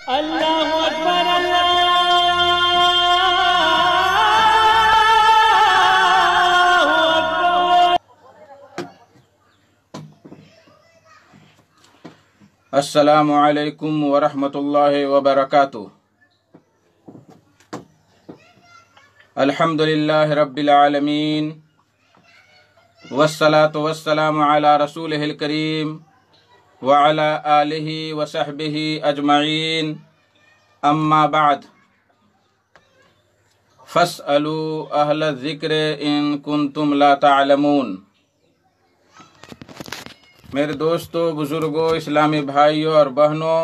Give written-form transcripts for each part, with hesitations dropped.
اللہ اکبر اللہ اکبر۔ السلام علیکم ورحمۃ اللہ وبرکاتہ۔ الحمد للہ رب العالمین والصلاة والسلام علی رسولہ الکریم وعلی آلہ وصحبہ اجمعین، اما بعد فاسألوا اہل الذکر ان کنتم لا تعلمون۔ میرے دوستوں، بزرگوں، اسلامی بھائیوں اور بہنوں،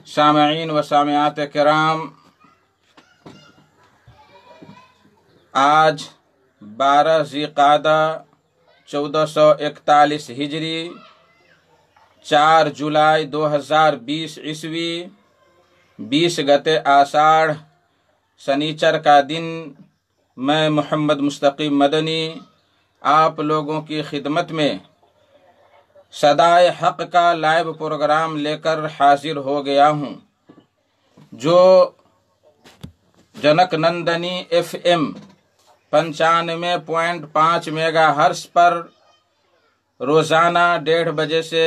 سامعین و سامعات کرام، آج 12 ذی قعدہ 1441 ہجری، 4 جولائی 2020 عیسوی، 20 گتے آষاڑھ سنیچر کا دن، میں محمد مستقیم مدنی آپ لوگوں کی خدمت میں صدائے حق کا لائیو پروگرام لے کر حاضر ہو گیا ہوں، جو junk Nandini FM 95.5 mega hertz پر روزانہ 1:30 بجے سے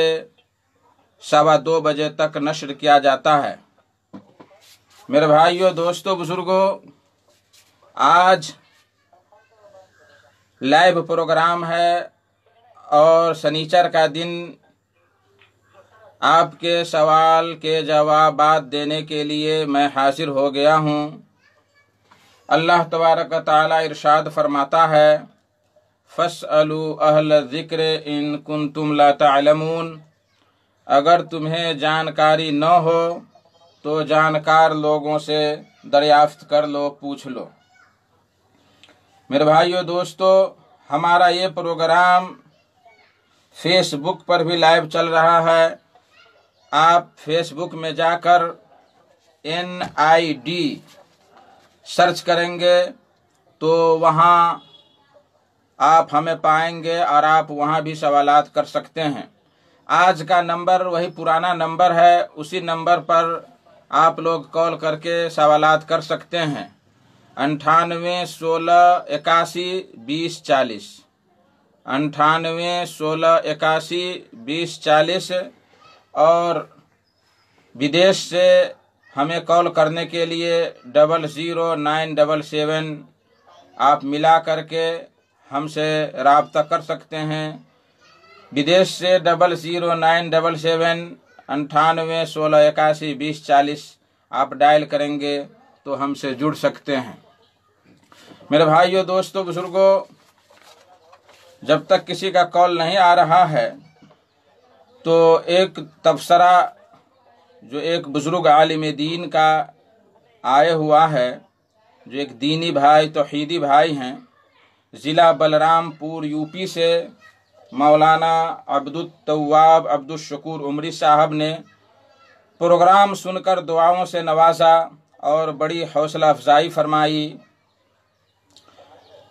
2:15 بجے تک نشر کیا جاتا ہے۔ میرے بھائیوں، دوستوں، بزرگوں، آج لائیو پروگرام ہے اور سنیچر کا دن آپ کے سوال کے جوابات دینے کے لیے میں حاضر ہو گیا ہوں۔ اللہ تبارک و تعالی ارشاد فرماتا ہے، فاسألوا اہل الذکر ان کنتم لا تعلمون۔ اگر تمہیں جانکاری نہ ہو تو جانکار لوگوں سے دریافت کر لو، پوچھ لو۔ میرے بھائیو، دوستو، ہمارا یہ پروگرام فیس بک پر بھی لائیو چل رہا ہے۔ آپ فیس بک میں جا کر NID سرچ کریں گے تو وہاں آپ ہمیں پائیں گے اور آپ وہاں بھی سوالات کر سکتے ہیں۔ آج کا نمبر وہی پرانا نمبر ہے، اسی نمبر پر آپ لوگ کال کر کے سوالات کر سکتے ہیں، 98 16 81 20 40، 98 16 81 20 40۔ اور بدیش سے ہمیں کال کرنے کے لیے 00977 آپ ملا کر کے ہم سے رابطہ کر سکتے ہیں۔ بدیش سے 00977 98 16 81 20 40 آپ ڈائل کریں گے تو ہم سے جڑ سکتے ہیں۔ میرے بھائیوں، دوستوں، بزرگوں، جب تک کسی کا کال نہیں آ رہا ہے تو ایک تبصرہ جو ایک بزرگ عالم دین کا آئے ہوا ہے، جو ایک دینی بھائی، توحیدی بھائی ہیں، ضلع بلرام پور UP سے مولانا عبدالتواب عبدالشکور عمری صاحب نے پروگرام سن کر دعاؤں سے نوازا اور بڑی حوصلہ افزائی فرمائی۔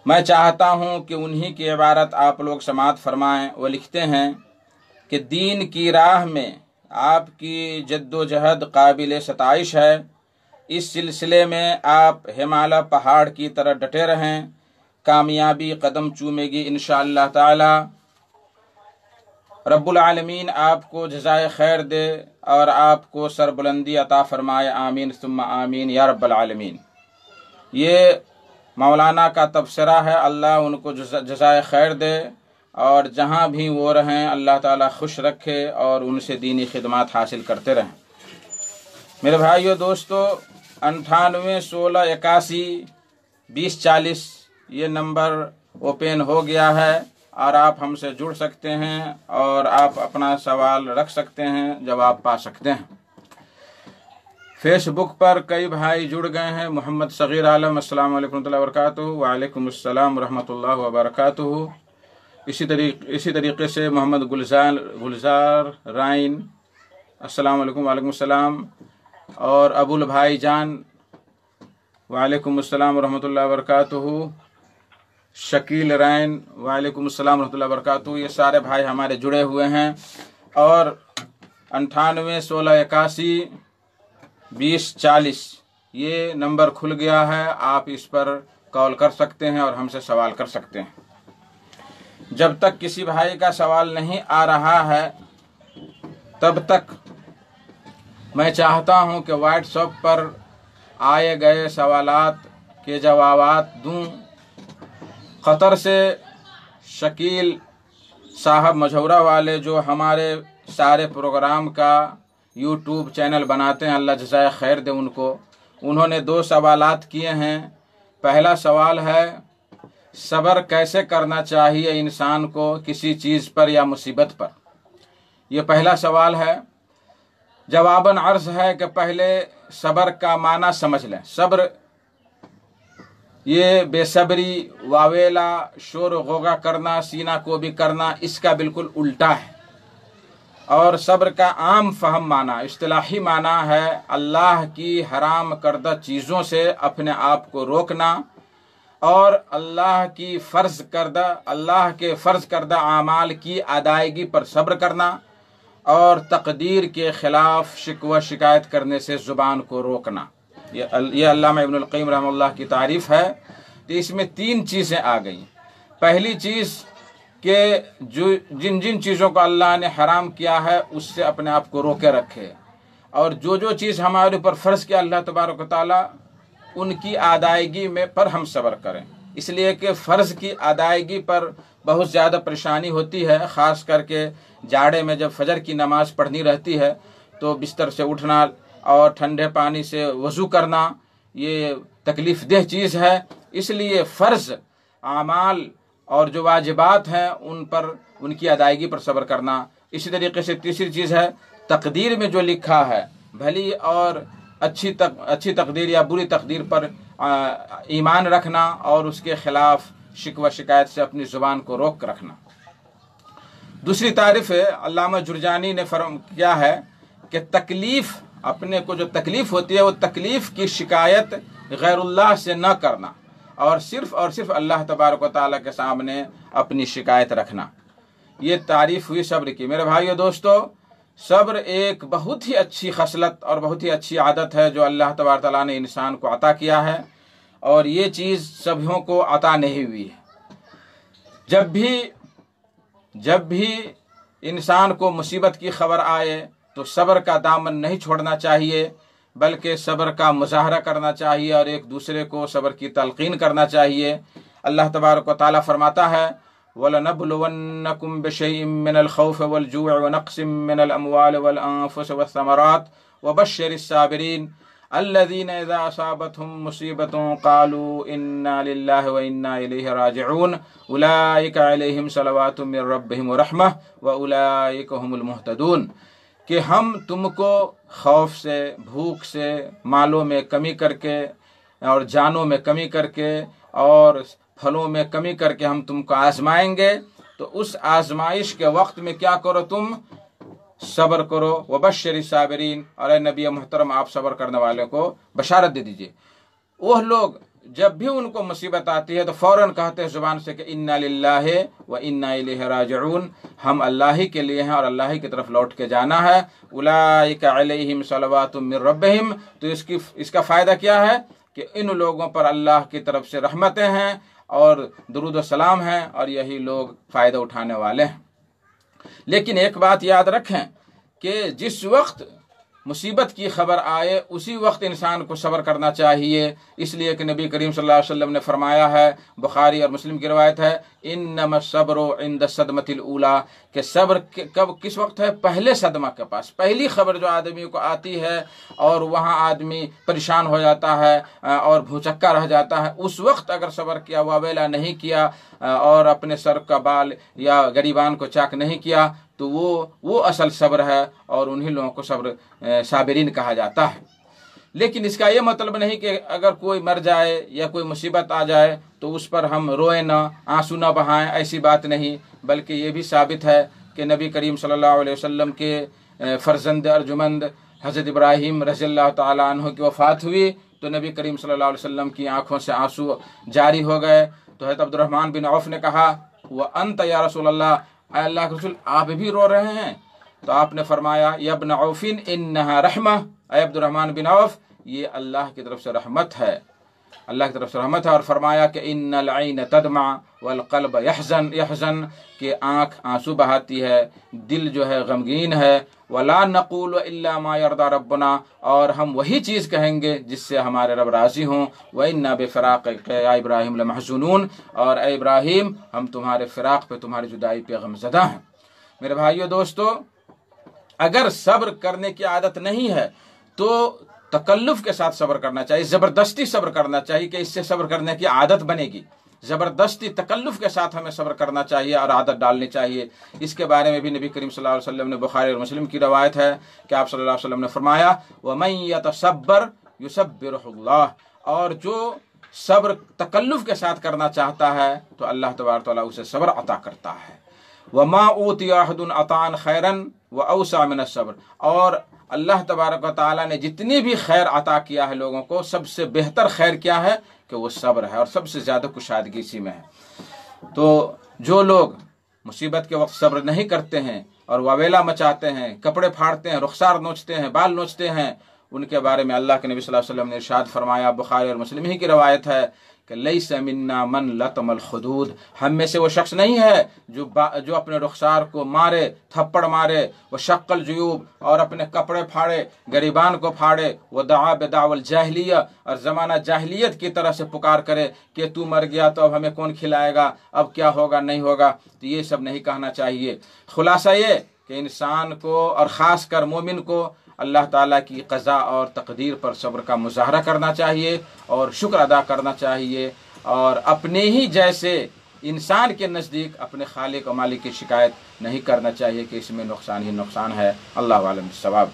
میں چاہتا ہوں کہ انہی کی عبارت آپ لوگ سماعت فرمائیں۔ وہ لکھتے ہیں کہ دین کی راہ میں آپ کی جد و جہد قابل ستائش ہے۔ اس سلسلے میں آپ ہمالیہ پہاڑ کی طرح ڈٹے رہیں، کامیابی قدم چومے گی انشاءاللہ تعالی۔ رب العالمین آپ کو جزائے خیر دے اور آپ کو سربلندی عطا فرمائے، آمین ثم آمین یا رب العالمین۔ یہ مولانا کا تبصرہ ہے، اللہ ان کو جزائے خیر دے اور جہاں بھی وہ رہیں اللہ تعالیٰ خوش رکھے اور ان سے دینی خدمات حاصل کرتے رہیں۔ میرے بھائیو، دوستو، 98 16 81 20 40 یہ نمبر اوپن ہو گیا ہے اور آپ ہم سے جڑ سکتے ہیں اور آپ اپنا سوال رکھ سکتے ہیں، جواب پا سکتے ہیں۔ فیس بک پر کئی بھائی جڑ گئے ہیں۔ محمد صغیر عالم، السلام علیکم ورحمۃ اللہ وبرکاتہ۔ وعلیکم السلام ورحمۃ اللہ وبرکاتہ۔ اسی طریقے سے محمد گلزار رائن، السلام علیکم، وعلیکم السلام۔ اور ابو البھائی جان، وعلیکم السلام ورحمۃ اللہ وبرکاتہ۔ شکیل رائن، وعلیکم السلام ورحمۃ اللہ وبرکاتہ۔ یہ سارے بھائی ہمارے جڑے ہوئے ہیں۔ اور 98 16 81 2040 یہ نمبر کھل گیا ہے، آپ اس پر کال کر سکتے ہیں اور ہم سے سوال کر سکتے ہیں۔ جب تک کسی بھائی کا سوال نہیں آ رہا ہے تب تک میں چاہتا ہوں کہ واٹس ایپ پر آئے گئے سوالات کے جوابات دوں۔ قطر سے شکیل صاحب مجھورہ والے جو ہمارے سارے پروگرام کا یوٹیوب چینل بناتے ہیں، اللہ جزائے خیر دے ان کو، انہوں نے 2 سوالات کیے ہیں۔ پہلا سوال ہے صبر کیسے کرنا چاہیے انسان کو کسی چیز پر یا مصیبت پر، یہ پہلا سوال ہے۔ جواباً عرض ہے کہ پہلے صبر کا معنی سمجھ لیں۔ صبر یہ بے صبری، واویلا، شور و غوغا کرنا، سینہ کو بھی کرنا، اس کا بالکل الٹا ہے۔ اور صبر کا عام فہم معنی، اصطلاحی معنی ہے اللہ کی حرام کردہ چیزوں سے اپنے آپ کو روکنا اور اللہ کے فرض کردہ اعمال کی ادائیگی پر صبر کرنا اور تقدیر کے خلاف شکوہ شکایت کرنے سے زبان کو روکنا۔ یہ علامہ ابن القیم رحمہ اللہ کی تعریف ہے۔ تو اس میں 3 چیزیں آ گئیں۔ پہلی چیز کہ جن چیزوں کو اللہ نے حرام کیا ہے اس سے اپنے آپ کو روکے رکھے، اور جو چیز ہمارے اوپر فرض کیا اللہ تبارک و تعالیٰ ان کی ادائیگی پر ہم صبر کریں، اس لیے کہ فرض کی ادائیگی پر بہت زیادہ پریشانی ہوتی ہے، خاص کر کے جاڑے میں جب فجر کی نماز پڑھنی رہتی ہے تو بستر سے اٹھنا اور ٹھنڈے پانی سے وضو کرنا یہ تکلیف دہ چیز ہے۔ اس لیے فرض اعمال اور جو واجبات ہیں ان کی ادائیگی پر صبر کرنا۔ اسی طریقے سے تیسری چیز ہے تقدیر میں جو لکھا ہے، بھلی اور اچھی تقدیر یا بری تقدیر پر ایمان رکھنا اور اس کے خلاف شکوہ شکایت سے اپنی زبان کو روک رکھنا۔ دوسری تعریف علامہ جرجانی نے کیا ہے کہ تکلیف، اپنے کو جو تکلیف ہوتی ہے وہ تکلیف کی شکایت غیر اللہ سے نہ کرنا اور صرف اللہ تبارک و تعالیٰ کے سامنے اپنی شکایت رکھنا۔ یہ تعریف ہوئی صبر کی۔ میرے بھائیو دوستو، صبر ایک بہت ہی اچھی خصلت اور بہت ہی اچھی عادت ہے جو اللہ تبارک و تعالیٰ نے انسان کو عطا کیا ہے، اور یہ چیز سبھیوں کو عطا نہیں ہوئی ہے۔ جب بھی انسان کو مصیبت کی خبر آئے تو صبر کا دامن نہیں چھوڑنا چاہیے، بلکہ صبر کا مظاہرہ کرنا چاہیے اور ایک دوسرے کو صبر کی تلقین کرنا چاہیے۔ اللہ تبارک و تعالیٰ فرماتا ہے وَلَنَبْلُوَنَّكُمْ بِشَيْءٍ مِّنَ الْخَوْفِ وَالْجُوعِ وَنَقْصٍ مِّنَ الْأَمْوَالِ وَالْأَنفُسِ وَالثَّمَرَاتِ وَبَشِّرِ الصَّابِرِينَ الَّذِينَ إِذَا أَصَابَتْهُمْ مُصِيبَةٌ قَالُوا إِنَّا لِلَّهِ وَإِنَّا إِلَيْهِ راجعون أُولَٰئِكَ عَلَيْهِمْ صَلَوَاتٌ مِّن رَّبِّهِمْ وَرَحْمَةٌ وَأُولَٰئِكَ هُمُ الْمُهْتَدُونَ، کہ ہم تم کو خوف سے، بھوک سے، مالوں میں کمی کر کے اور جانوں میں کمی کر کے اور پھلوں میں کمی کر کے ہم تم کو آزمائیں گے، تو اس آزمائش کے وقت میں کیا کرو؟ تم صبر کرو۔ وبشر الصابرین، اور اے نبی محترم آپ صبر کرنے والوں کو بشارت دے دیجئے۔ وہ لوگ جب بھی ان کو مصیبت آتی ہے تو فوراً کہتے ہیں زبان سے کہ انا للہ و انا الیہ راجعون، ہم اللہ ہی کے لیے ہیں اور اللہ ہی کی طرف لوٹ کے جانا ہے۔ اولئک علیہم صلوات من ربہم، تو اس کا فائدہ کیا ہے کہ ان لوگوں پر اللہ کی طرف سے رحمتیں ہیں اور درود و سلام ہیں، اور یہی لوگ فائدہ اٹھانے والے ہیں۔ لیکن ایک بات یاد رکھیں کہ جس وقت مصیبت کی خبر آئے اسی وقت انسان کو صبر کرنا چاہیے، اس لیے کہ نبی کریم صلی اللہ علیہ وسلم نے فرمایا ہے، بخاری اور مسلم کی روایت ہے، انما الصبر عند الصدمۃ الاولی، کہ صبر کس وقت ہے؟ پہلے صدمہ کے پاس، پہلی خبر جو آدمی کو آتی ہے اور وہاں آدمی پریشان ہو جاتا ہے اور بھوچکا رہ جاتا ہے، اس وقت اگر صبر کیا، واویلا نہیں کیا اور اپنے سر کا بال یا گریبان کو چاک نہیں کیا، تو وہ اصل صبر ہے اور انہی لوگوں کو صابرین کہا جاتا ہے۔ لیکن اس کا یہ مطلب نہیں کہ اگر کوئی مر جائے یا کوئی مصیبت آ جائے تو اس پر ہم روئیں نہ، آنسو نہ بہائیں، ایسی بات نہیں، بلکہ یہ بھی ثابت ہے کہ نبی کریم صلی اللہ علیہ وسلم کے فرزند ارجمند حضرت ابراہیم رضی اللہ تعالیٰ عنہ کی وفات ہوئی تو نبی کریم صلی اللہ علیہ وسلم کی آنکھوں سے آنسو جاری ہو گئے، تو حضرت عبد الرحمن بن عوف نے کہا وَأَنْتَ یا رسول اللہ، اے اللہ کے رسول آپ بھی رو رہے ہیں؟ तो आपने फरमाया या इब्न औफिन इन्नहा रहमा, ऐ अब्दुर्रहमान बिन औफ, ये अल्लाह की तरफ से रहमत है, अल्लाह की तरफ से रहमत है। और फरमाया कि इन्नल ऐन तदमा वल क़ल्ब यहज़न, कि आँख आंसू बहाती है, दिल जो है गमगीन है। वला नक़ूलु इल्ला मा यरदा रब्बुना, और हम वही चीज़ कहेंगे जिससे हमारे रब राज़ी हों। व इन्ना बिफ़िराक़िका या इब्राहीम लमहज़ूनून, और ऐ इब्राहीम हम तुम्हारे फ़िराक़ पे, तुम्हारी जुदाई पे गमज़दा हैं। मेरे भाइयों दोस्तों, अगर सब्र करने की आदत नहीं है तो तकल्लुफ़ के साथ सब्र करना चाहिए, ज़बरदस्ती सब्र करना चाहिए कि इससे सब्र करने की आदत बनेगी। ज़बरदस्ती तकल्लुफ़ के साथ हमें सब्र करना चाहिए और आदत डालनी चाहिए। इसके बारे में भी नबी करीम सल्लल्लाहु अलैहि वसल्लम ने, बुखारी और मुस्लिम की रवायत है कि आप सल्लल्लाहु अलैहि वसल्लम ने फरमाया वमन यतसब्बर युसब्बिरुहुल्लाह, और जो सब्र तकल्लुफ़ के साथ करना चाहता है तो अल्लाह तबारक व तआला उसे सब्र अता करता है। वमा ऊतिया अहदुन अतान खैरन व औसा मिन सब्र, और अल्लाह तबारक व तआला ने जितनी भी खैर अता किया है लोगों को, सबसे बेहतर खैर क्या है कि वो सब्र है, और सबसे ज़्यादा कुशादगी इसी में है। तो जो लोग मुसीबत के वक्त सब्र नहीं करते हैं और वावेला मचाते हैं, कपड़े फाड़ते हैं, रुखसार नोचते हैं, बाल नोचते हैं, उनके बारे में अल्लाह के नबी सल्लल्लाहु अलैहि वसल्लम ने इरशाद फरमाया, बुखारी और मुस्लिम ही की रवायत है कि लैसा मिन्ना मन लतमल खुदूद, हम में से वो शख्स नहीं है जो अपने रुखसार को मारे, थप्पड़ मारे, वो शक्ल जुयूब, और अपने कपड़े फाड़े, गरीबान को फाड़े, वो दआ बेदावल जाहिलिया, और ज़माना जाहिलियत की तरह से पुकार करे कि तू मर गया तो अब हमें कौन खिलाएगा, अब क्या होगा नहीं होगा। तो ये सब नहीं कहना चाहिए। खुलासा ये कि इंसान को और ख़ास कर मोमिन को अल्लाह ताला की क़ज़ा और तक़दीर पर सब्र का मुज़ाहरा करना चाहिए और शुक्र अदा करना चाहिए, और अपने ही जैसे इंसान के नज़दीक अपने खालिक और मालिक की शिकायत नहीं करना चाहिए कि इसमें नुकसान ही नुकसान है। अल्लाह आलम बिस्सवाब।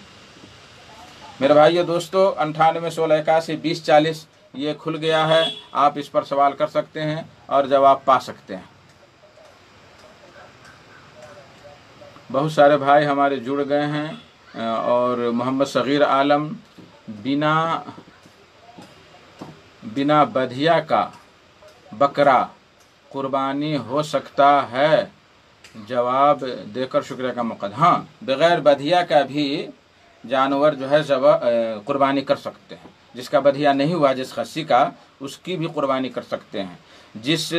मेरे भाइयों दोस्तों, 98 16 81 20 40 ये खुल गया है, आप इस पर सवाल कर सकते हैं और जवाब पा सकते हैं। बहुत सारे भाई हमारे जुड़ गए हैं, और मोहम्मद सग़ीर आलम, बिना बधिया का बकरा कुर्बानी हो सकता है, जवाब देकर शुक्रिया का मौका। हाँ, बग़ैर बधिया का भी जानवर जो है कुर्बानी कर सकते हैं। जिसका बधिया नहीं हुआ, जिस खस्सी का, उसकी भी कुर्बानी कर सकते हैं। जिस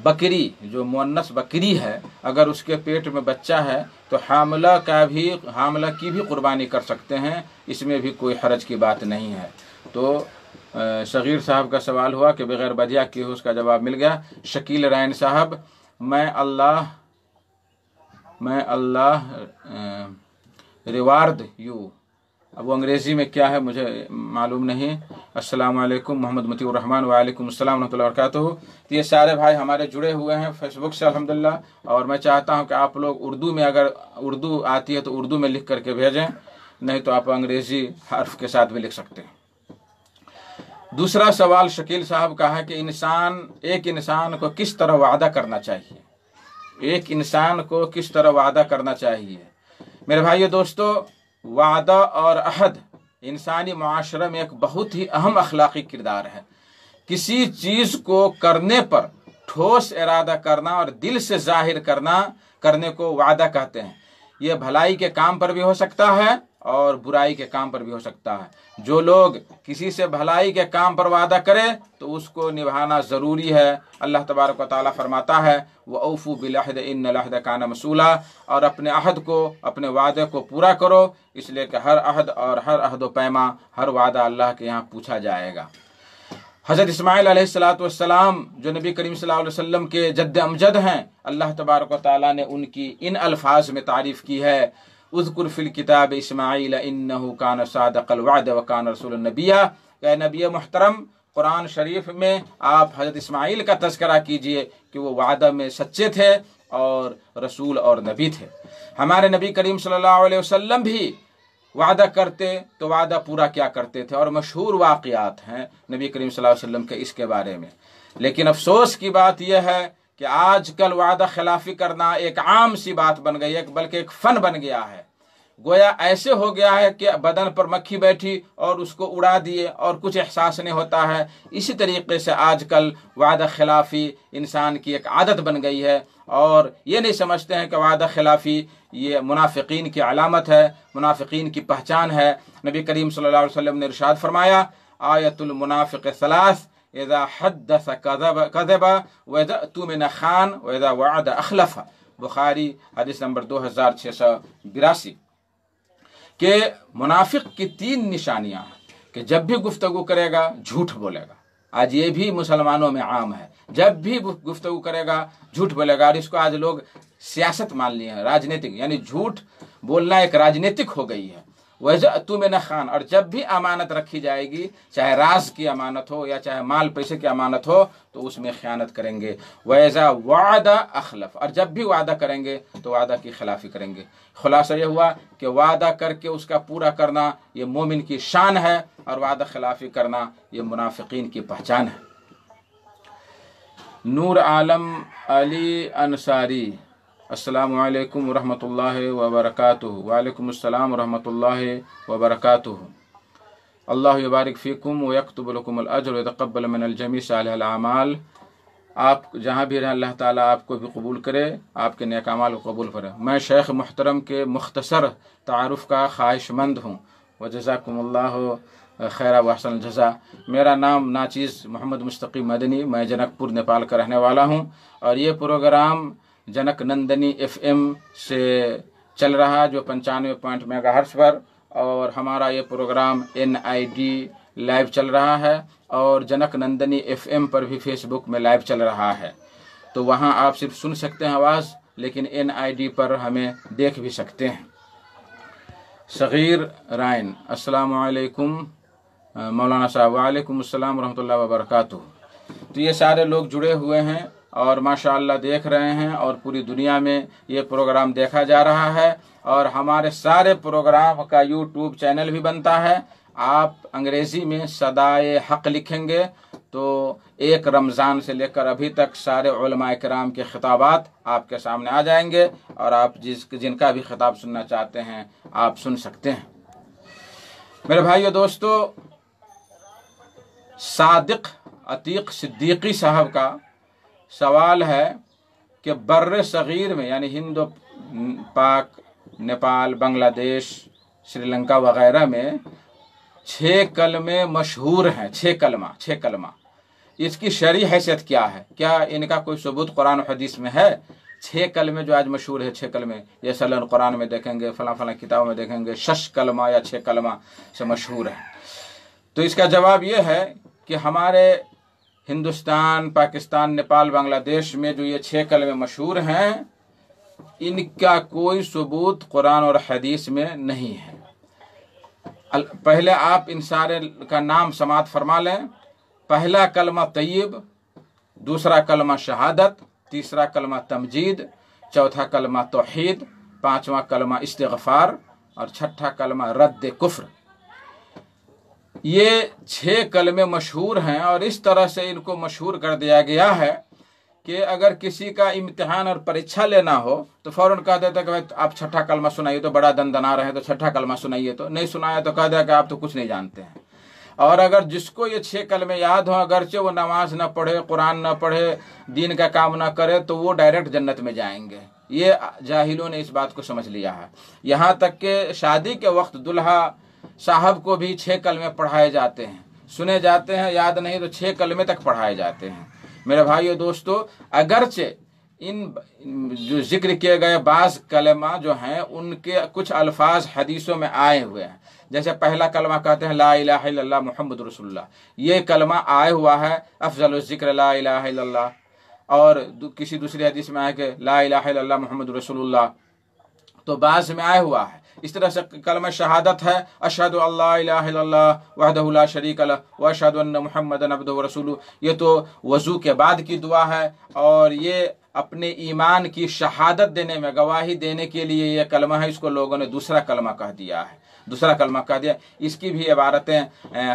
बकरी जो मुअन्नस बकरी है, अगर उसके पेट में बच्चा है तो हामला की भी कुर्बानी कर सकते हैं, इसमें भी कोई हरज की बात नहीं है। तो सग़ीर साहब का सवाल हुआ कि बग़ैर बधिया की हो, उसका जवाब मिल गया। शकील रैन साहब, मैं अल्लाह रिवार्ड यू, अब वो अंग्रेज़ी में क्या है मुझे मालूम नहीं। अस्सलाम वालेकुम मोहम्मद मतीउर रहमान, वालेकुम अस्सलाम रहमतुल्लाहि व बरकातुहू। तो ये सारे भाई हमारे जुड़े हुए हैं फेसबुक से अल्हम्दुलिल्लाह, और मैं चाहता हूं कि आप लोग उर्दू में, अगर उर्दू आती है तो उर्दू में लिख करके भेजें, नहीं तो आप अंग्रेज़ी हर्फ के साथ भी लिख सकते हैं। दूसरा सवाल शकील साहब का है कि एक इंसान को किस तरह वादा करना चाहिए, एक इंसान को किस तरह वादा करना चाहिए। मेरे भाइयों दोस्तों, वादा और अहद इंसानी मुआशरे में एक बहुत ही अहम अखलाकी किरदार है। किसी चीज़ को करने पर ठोस इरादा करना और दिल से जाहिर करने को वादा कहते हैं। यह भलाई के काम पर भी हो सकता है और बुराई के काम पर भी हो सकता है। जो लोग किसी से भलाई के काम पर वादा करे तो उसको निभाना ज़रूरी है। अल्लाह तबारक व तआला फरमाता है वऔफू बिल-अहद इन्नल अहद कान मसूला, और अपने अहद को, अपने वादे को पूरा करो, इसलिए कि हर अहद और हर अहद व पैमा, हर वादा अल्लाह के यहाँ पूछा जाएगा। हज़रत इस्माइल अलैहिस्सलातु वस्सलाम जो नबी करीम सल्लल्लाहु अलैहि वसल्लम के जद्द अमजद हैं, अल्लाह तबारक व तआला ने उनकी इन अल्फाज में तारीफ़ की है, उज़कुर फिल किताब इस्माइल इन्नहु कान सादिक़ल वअद व कान रसूलन नबिय्या। या नबी मुहतरम, कुरान शरीफ में आप हज़रत इस्माइल का तज़किरा कीजिए कि वो वादा में सच्चे थे और रसूल और नबी थे। हमारे नबी करीम सल्लल्लाहु अलैहि वसल्लम भी वादा करते तो वादा पूरा क्या करते थे, और मशहूर वाक़ियात हैं नबी करीम सल्लल्लाहु अलैहि वसल्लम के इसके बारे में। लेकिन अफसोस की बात यह है कि आजकल वादा खिलाफी करना एक आम सी बात बन गई है, बल्कि एक फ़न बन गया है। गोया ऐसे हो गया है कि बदन पर मक्खी बैठी और उसको उड़ा दिए और कुछ एहसास नहीं होता है। इसी तरीके से आजकल वादा खिलाफी इंसान की एक आदत बन गई है, اور یہ نہیں سمجھتے ہیں کہ وعدہ خلافی یہ منافقین کی علامت ہے، منافقین کی پہچان ہے۔ نبی کریم صلی اللہ علیہ وسلم نے ارشاد فرمایا آیت المنافق ثلاث اذا حدث کذب واذا اؤتمن خان واذا وعد اخلف، بخاری حدیث نمبر 2682، کہ منافق کی 3 نشانیاں ہیں کہ جب بھی گفتگو کرے گا جھوٹ بولے گا۔ آج یہ بھی مسلمانوں میں عام ہے، جب بھی گفتگو کرے گا جھوٹ بولے گا، اور اس کو آج لوگ سیاست مان لی ہے، راجنیتک، یعنی جھوٹ بولنا ایک راجنیتک ہو گئی ہے۔ ویسے اؤتمن خان، اور جب بھی امانت رکھی جائے گی، چاہے راز کی امانت ہو یا چاہے مال پیسے کی امانت ہو، تو اس میں خیانت کریں گے۔ وَإِذَا وَعَدَ أَخْلَفَ، اور جب بھی وعدہ کریں گے تو وعدہ کی خلافی کریں گے۔ خلاصہ یہ ہوا کہ وعدہ کر کے اس کا پورا کرنا یہ مومن کی شان ہے، اور وعدہ خلافی کرنا یہ منافقین کی پہچان ہے۔ نور عالم علی انصاری، السلام علیکم ورحمۃ اللہ وبرکاتہ۔ وعلیکم السلام ورحمۃ اللہ وبرکاتہ۔ اللہ یبارک فیکم ویکتب لکم الاجر ویتقبل من الجمیع صالح الاعمال۔ آپ جہاں بھی رہیں اللہ تعالیٰ آپ کو بھی قبول کرے، آپ کے نیک اعمال کو قبول کرے۔ میں شیخ محترم کے مختصر تعارف کا خواہش مند ہوں، وجزاکم اللہ خیر و احسن الجزا۔ میرا نام ناچیز محمد مستقی مدنی، میں جنک پور نیپال کا رہنے والا ہوں، اور یہ پروگرام جنک نندنی FM سے چل رہا جو 95 میگا ہرٹز پر، اور ہمارا یہ پروگرام NID لائیو چل رہا ہے، اور جنک نندنی FM پر بھی فیس بک میں لائیو چل رہا ہے۔ تو وہاں آپ صرف سن سکتے ہیں آواز، لیکن NID پر ہمیں دیکھ بھی سکتے ہیں۔ صغیر رائن، السلام علیکم مولانا صاحب۔ وعلیکم السلام ورحمۃ اللہ وبرکاتہ۔ تو یہ سارے لوگ جڑے ہوئے ہیں اور ماشاءاللہ دیکھ رہے ہیں، اور پوری دنیا میں یہ پروگرام دیکھا جا رہا ہے، اور ہمارے سارے پروگرام کا YouTube چینل بھی بنتا ہے۔ آپ انگریزی میں صدائے حق لکھیں گے تو ایک رمضان سے لے کر ابھی تک سارے علماء کرام کے خطابات آپ کے سامنے آ جائیں گے، اور آپ جن کا بھی خطاب سننا چاہتے ہیں آپ سن سکتے ہیں۔ میرے بھائیو دوستو، صادق عتیق صدیقی صاحب کا سوال ہے کہ بر صغیر میں یعنی ہند و پاک، نیپال، بنگلہ دیش، سری لنکا وغیرہ میں 6 کلمے مشہور ہیں، 6 کلمہ، اس کی شرعی حیثیت کیا ہے؟ کیا ان کا کوئی ثبوت قرآن و حدیث میں ہے؟ 6 کلمے جو آج مشہور ہے، 6 کلمے، یہ مثلاً قرآن میں دیکھیں گے، فلاں کتابوں میں دیکھیں گے 6 کلمہ یا 6 کلمہ سے مشہور ہے۔ تو اس کا جواب یہ ہے کہ ہمارے ہندوستان، پاکستان، نیپال، بنگلہ دیش میں جو یہ 6 کلمے مشہور ہیں، ان کا کوئی ثبوت قرآن اور حدیث میں نہیں ہے۔ پہلے آپ ان سارے کا نام سماعت فرما لیں۔ پہلا کلمہ طیب، دوسرا کلمہ شہادت، تیسرا کلمہ تمجید، چوتھا کلمہ توحید، پانچواں کلمہ استغفار، اور چھٹا کلمہ رد کفر۔ یہ 6 کلمے مشہور ہیں، اور اس طرح سے ان کو مشہور کر دیا گیا ہے کہ اگر کسی کا امتحان اور پریچھا لینا ہو تو فوراً کہہ دیتا کہ آپ چھٹا کلمہ سنائیے، تو بڑا دندنا رہے تو چھٹا کلمہ سنائیے، تو نہیں سنایا تو کہہ دیا کہ آپ تو کچھ نہیں جانتے ہیں۔ اور اگر جس کو یہ 6 کلمے یاد ہوں، اگرچہ وہ نماز نہ پڑھے، قرآن نہ پڑھے، دین کا کام نہ کرے، تو وہ ڈائریکٹ جنت میں جائیں گے۔ یہ جاہلوں نے اس بات کو سمجھ لیا ہے۔ یہاں تک کہ شادی کے وقت دلہا صاحب کو بھی 6 کلمے پڑھائے جاتے ہیں، سنے جاتے ہیں، یاد نہیں تو 6 کلمے تک پڑھائے جاتے ہیں۔ میرے بھائیو دوستو، اگرچہ ان جو ذکر کیے گئے بعض کلمہ جو ہیں ان کے کچھ الفاظ حدیثوں میں آئے ہوئے ہیں، جیسے پہلا کلمہ کہتے ہیں لا الہ الا اللہ محمد رسول اللہ، یہ کلمہ آئے ہوا ہے افضل الذکر لا الہ الا اللہ، اور کسی دوسری حدیث میں آئے کہ لا الہ الا اللہ محمد رسول اللہ، تو بعض میں آئے ہوا ہے۔ اس طرح سے کلمہ شہادت ہے اشہد ان لا الہ الا اللہ وحدہ لا شریک لہ واشہد ان محمدًا عبدہ ورسولہ، یہ تو وضو کے بعد کی دعا ہے، اور یہ اپنے ایمان کی شہادت دینے میں، گواہی دینے کے لیے یہ کلمہ ہے، اس کو لوگوں نے دوسرا کلمہ کہہ دیا ہے۔ दूसरा कलमा कह दिया। इसकी भी इबारतें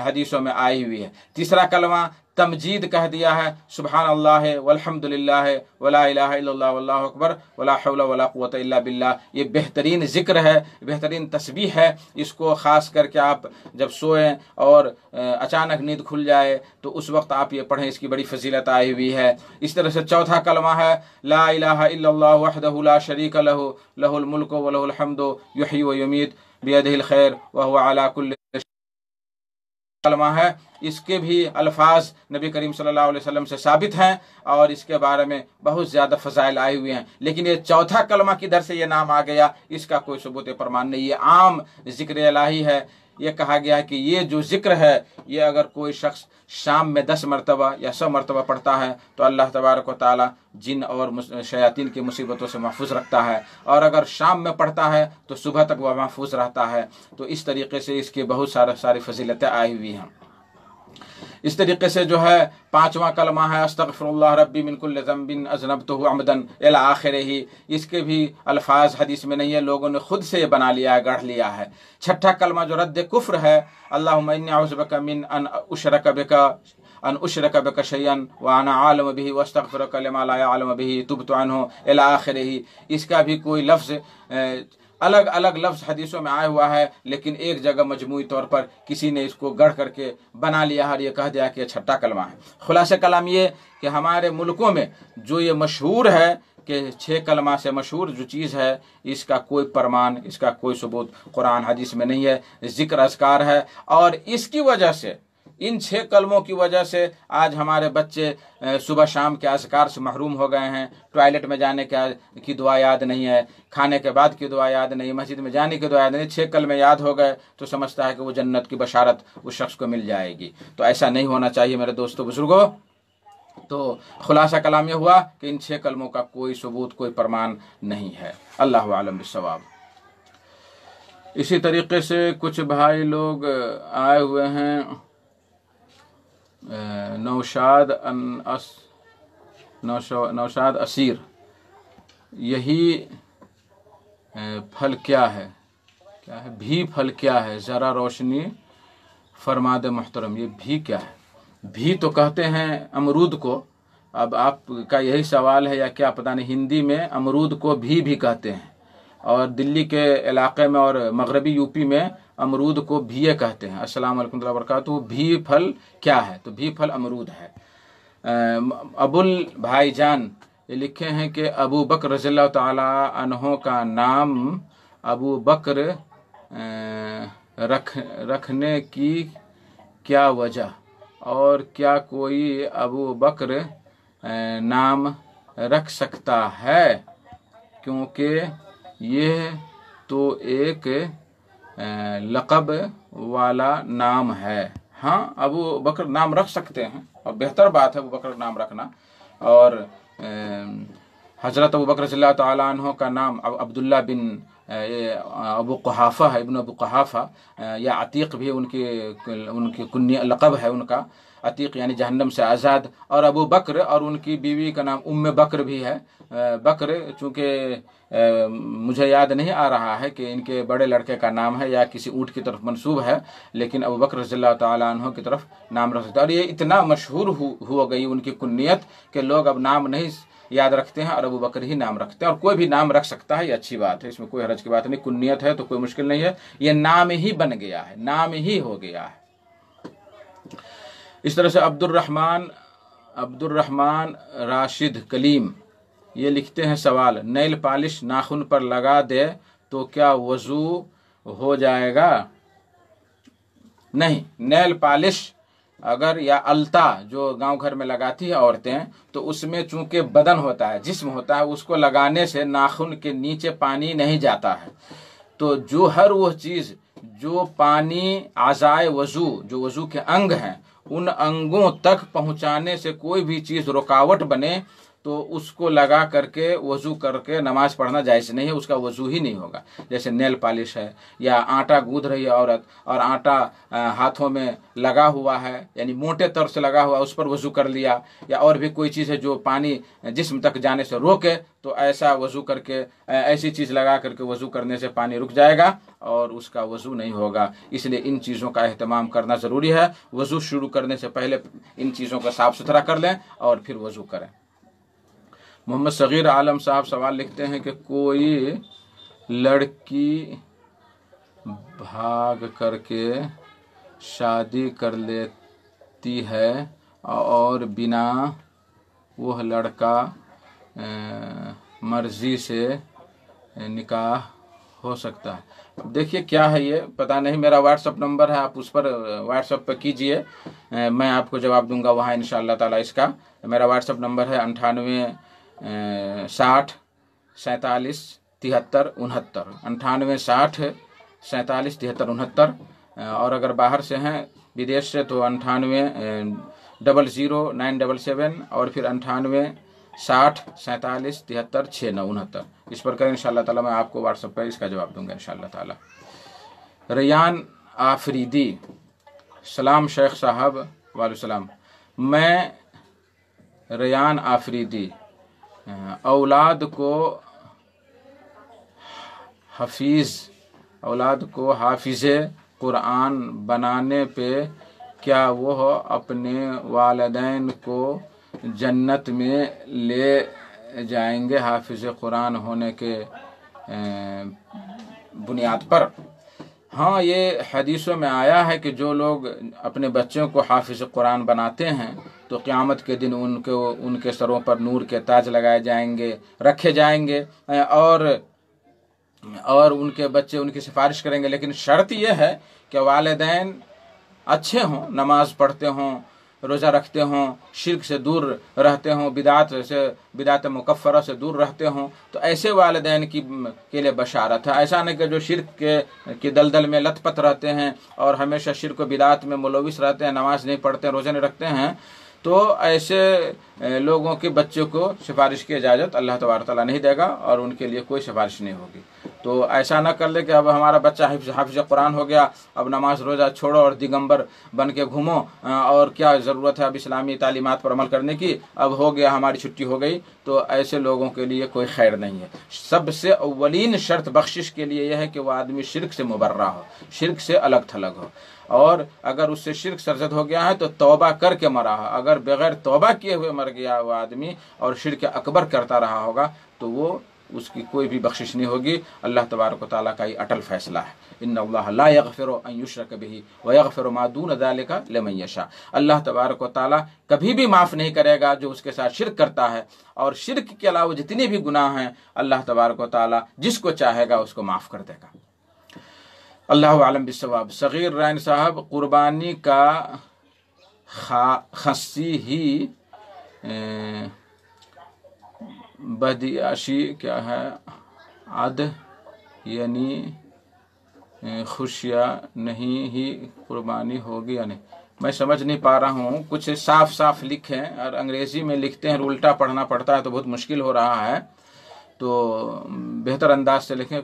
हदीसों में आई हुई है। तीसरा कलमा तमजीद कह दिया है, सुबहान अल्लाह वल्हम्दुलिल्लाह वला इलाहा इल्लल्लाह वल्लाहु अकबर वला हौला वला कुव्वता इल्ला बिल्लाह। ये बेहतरीन जिक्र है, बेहतरीन तस्बीह है। इसको ख़ास करके आप जब सोएं और अचानक नींद खुल जाए तो उस वक्त आप ये पढ़ें, इसकी बड़ी फजीलत आई हुई है। इस तरह से चौथा कलमा है ला इलाहा इल्लल्लाह वहदहु ला शरीका लहु लहुल मुल्कु व लहुल हम्दु युहयी व युमीत बियदिहिल खैर व हुवा अला कुल्लि कलमा है। इसके भी अल्फाज नबी करीम सल्लल्लाहु अलैहि वसल्लम से साबित हैं और इसके बारे में बहुत ज़्यादा फ़ज़ाइल आए हुए हैं। लेकिन ये चौथा कलमा किधर से ये नाम आ गया, इसका कोई सबूत प्रमाण नहीं। ये आम ज़िक्र इलाही है। ये कहा गया है कि ये जो जिक्र है ये अगर कोई शख्स शाम में 10 मरतबा या 100 मरतबा पढ़ता है तो अल्लाह तबारक व तआला जिन और शयातीन की मुसीबतों से महफूज रखता है, और अगर शाम में पढ़ता है तो सुबह तक वह महफूज रहता है। तो इस तरीके से इसकी बहुत सारी फजीलतें आई हुई हैं। इस तरीके से जो है पांचवा कलमा है अस्तगफिरुल्लाह रब्बी मिन कुल्लि ज़ंबिन अज़नबतुहु अमदन इला आखिरिही। इसके भी अल्फाज हदीस में नहीं है, लोगों ने खुद से बना लिया है, गढ़ लिया है। छठा कलमा जो रद्द कुफ्र है, अल्लाहुम्मा इन्नी अऊज़ु बिका मिन अन उशरक बिका शैअन व अना आलिम बिही व अस्तगफिरुका लिमा ला अअलम बिही तुब्तु अन्हु इला आखिरिही। इसका भी कोई लफ्ज़ अलग अलग लफ्ज़ हदीसों में आया हुआ है, लेकिन एक जगह मजमूई तौर पर किसी ने इसको गढ़ करके बना लिया और ये कह दिया कि ये छठा कलमा है। खुलासा कलाम ये कि हमारे मुल्कों में जो ये मशहूर है कि 6 कलमा से मशहूर जो चीज़ है, इसका कोई प्रमाण, इसका कोई सबूत कुरान हदीस में नहीं है। ज़िक्र अज़कार है, और इसकी वजह से, इन 6 कलमों की वजह से आज हमारे बच्चे सुबह शाम के अज़कार से महरूम हो गए हैं। टॉयलेट में जाने की दुआ याद नहीं है, खाने के बाद की दुआ याद नहीं, मस्जिद में जाने की दुआ याद नहीं। 6 कलमे याद हो गए तो समझता है कि वो जन्नत की बशारत उस शख्स को मिल जाएगी। तो ऐसा नहीं होना चाहिए मेरे दोस्तों बुजुर्गों। तो खुलासा कलाम ये हुआ कि इन 6 कलमों का कोई सबूत, कोई प्रमाण नहीं है। अल्लाहु आलम बिस्सवाब। इसी तरीके से कुछ भाई लोग आए हुए हैं। नौशाद असीर, यही फल क्या है, भी फल क्या है, ज़रा रोशनी फरमा दे मोहतरम। ये भी क्या है? भी तो कहते हैं अमरूद को। अब आपका यही सवाल है या क्या पता नहीं। हिंदी में अमरूद को भी कहते हैं, और दिल्ली के इलाके में और मगरबी यूपी में अमरूद को भीए कहते हैं। अस्सलाम वालेकुम व बरकातहू। भी फल क्या है? तो भी फल अमरूद है। अबुल भाईजान ये लिखे हैं कि अबू बकर रज़ियल्लाहु ताला अन्हो का नाम अबू बकर रखने की क्या वजह, और क्या कोई अबू बकर नाम रख सकता है, क्योंकि यह तो एक लक़ब वाला नाम है। हाँ, अबू बकर नाम रख सकते हैं और बेहतर बात है अबू बकर नाम रखना। और हज़रत अबू बकर रज़ियल्लाहु ताला अन्हु का नाम अब्दुल्ला बिन अबू कुहाफ़ा है, इब्न अबू कुहाफ़ा, या अतीक भी उनकी कुन्नी लक़ब है उनका। अतीक यानी जहन्नम से आज़ाद। और अबू बकर और उनकी बीवी का नाम उम्मे बकर भी है। बकर चूँकि मुझे याद नहीं आ रहा है कि इनके बड़े लड़के का नाम है या किसी ऊँट की तरफ मंसूब है, लेकिन अबू बकर रज़ियल्लाहु ताला अन्हु की तरफ नाम रख सकते हैं। और ये इतना मशहूर हो गई उनकी कुन्नियत कि लोग अब नाम नहीं याद रखते हैं और अबू बकर ही नाम रखते हैं। और कोई भी नाम रख सकता है, ये अच्छी बात है, इसमें कोई हरज की बात नहीं। कुन्नियत है तो कोई मुश्किल नहीं है, ये नाम ही बन गया है, नाम ही हो गया है। इस तरह से अब्दुर्रहमान राशिद कलीम ये लिखते हैं सवाल, नेल पॉलिश नाखून पर लगा दे तो क्या वजू हो जाएगा? नहीं, नेल पॉलिश अगर या अलता जो गांव घर में लगाती है औरतें, तो उसमें चूंकि बदन होता है, जिस्म होता है, उसको लगाने से नाखून के नीचे पानी नहीं जाता है। तो जो हर वो चीज़ जो पानी आज़ाए वजू, जो वजू के अंग हैं, उन अंगों तक पहुंचाने से कोई भी चीज़ रुकावट बने तो उसको लगा करके वज़ू करके नमाज पढ़ना जायज़ नहीं है, उसका वज़ू ही नहीं होगा। जैसे नेल पॉलिश है या आटा गूंथ रही है औरत और आटा हाथों में लगा हुआ है, यानी मोटे तौर से लगा हुआ, उस पर वज़ू कर लिया, या और भी कोई चीज़ है जो पानी जिस्म तक जाने से रोके, तो ऐसा वज़ू करके ऐसी चीज़ लगा करके वज़ू करने से पानी रुक जाएगा और उसका वज़ू नहीं होगा। इसलिए इन चीज़ों का एहतमाम करना ज़रूरी है। वज़ू शुरू करने से पहले इन चीज़ों का साफ़ सुथरा कर लें और फिर वज़ू करें। मोहम्मद सगीर आलम साहब सवाल लिखते हैं कि कोई लड़की भाग करके शादी कर लेती है और बिना वह लड़का मर्जी से निकाह हो सकता है। अब देखिए क्या है ये पता नहीं, मेरा व्हाट्सअप नंबर है, आप उस पर व्हाट्सअप पर कीजिए, मैं आपको जवाब दूंगा वहाँ इंशाअल्लाह ताला। इसका मेरा व्हाट्सअप नंबर है 98 60 47 73 69, 98 60 47 73 69। और अगर बाहर से हैं विदेश से तो 98 00 977 और फिर 98 60 47 73 69 69। इस पर करें इंशाअल्लाह ताला, मैं आपको व्हाट्सएप पर इसका जवाब दूंगा इंशाअल्लाह ताला। रयान आफरीदी, सलाम शेख साहब। वालेकुम सलाम। मैं रयान आफरीदी औलाद को हाफिज़े कुरान बनाने पे क्या वो अपने वालिदैन को जन्नत में ले जाएंगे हाफिज़ कुरान होने के बुनियाद पर? हाँ, ये हदीसों में आया है कि जो लोग अपने बच्चों को हाफिज़ कुरान बनाते हैं तो क़यामत के दिन उनके सरों पर नूर के ताज लगाए जाएंगे, रखे जाएंगे और उनके बच्चे उनकी सिफारिश करेंगे। लेकिन शर्त यह है कि वालिदैन अच्छे हों, नमाज पढ़ते हों, रोज़ा रखते हों, शिर्क से दूर रहते हों, बिदात मुकफ़्फ़रा से दूर रहते हों, तो ऐसे वालिदैन के लिए बशारत है। ऐसा नहीं कि जो शिर्क के दलदल में लथपथ रहते हैं और हमेशा शिर्क व बिदात में मुलविस रहते हैं, नमाज नहीं पढ़ते, रोज़े नहीं रखते हैं, तो ऐसे लोगों के बच्चों को सिफारिश की इजाज़त अल्लाह तबारक तआला नहीं देगा और उनके लिए कोई सिफारिश नहीं होगी। तो ऐसा ना कर ले कि अब हमारा बच्चा हाफिज़ कुरान हो गया, अब नमाज रोज़ा छोड़ो और दिगंबर बन के घूमो, और क्या ज़रूरत है अब इस्लामी तालीमात पर अमल करने की, अब हो गया, हमारी छुट्टी हो गई। तो ऐसे लोगों के लिए कोई खैर नहीं है। सबसे अव्वलीन शर्त बख्शिश के लिए यह है कि वह आदमी शिर्क से मुबर्रा हो, शिर्क से अलग थलग हो, और अगर उससे शिर्क सरजद हो गया है तो तौबा करके मरा हो। अगर बगैर तौबा किए हुए मर गया वो आदमी और शिर्क अकबर करता रहा होगा तो वो उसकी कोई भी बख्शिश नहीं होगी। अल्लाह तबारक व तआला का ये अटल फैसला है, इन्नल्लाह ला यग़फ़िरु अन युश्रक बिही व यग़फ़िरु मा दून ज़ालिका लिमन यशा। अल्लाह तबारक व तआला कभी भी माफ़ नहीं करेगा जो उसके साथ शिर्क करता है, और शिर्क के अलावा जितने भी गुनाह हैं अल्लाह तबारक व तआला जिसको चाहेगा उसको माफ़ कर देगा। अल्लाहु आलम बिस्सवाब। सगीर रैन साहब, कुर्बानी का खस्सी ही बदियाशी क्या है आद यानी खुशियाँ नहीं ही कुर्बानी होगी या नहीं? मैं समझ नहीं पा रहा हूँ, कुछ साफ साफ लिखें, और अंग्रेज़ी में लिखते हैं, उल्टा पढ़ना पड़ता है तो बहुत मुश्किल हो रहा है, तो बेहतर अंदाज से लिखें।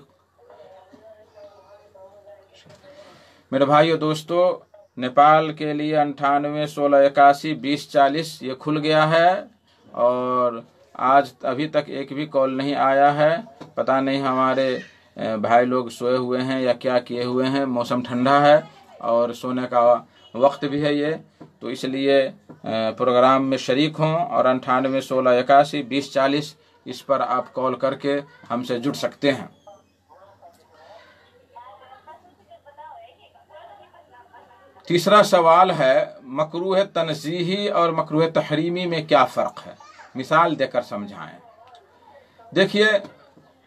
मेरे भाइयों दोस्तों, नेपाल के लिए 98 16 81 20 40 ये खुल गया है, और आज अभी तक एक भी कॉल नहीं आया है। पता नहीं हमारे भाई लोग सोए हुए हैं या क्या किए हुए हैं। मौसम ठंडा है और सोने का वक्त भी है ये, तो इसलिए प्रोग्राम में शरीक हों, और 98 16 81 20 40 इस पर आप कॉल करके हमसे जुड़ सकते हैं। तीसरा सवाल है, मकरूह तनज़ीही और मकरूह तहरीमी में क्या फ़र्क है? मिसाल देकर समझाएं। देखिए,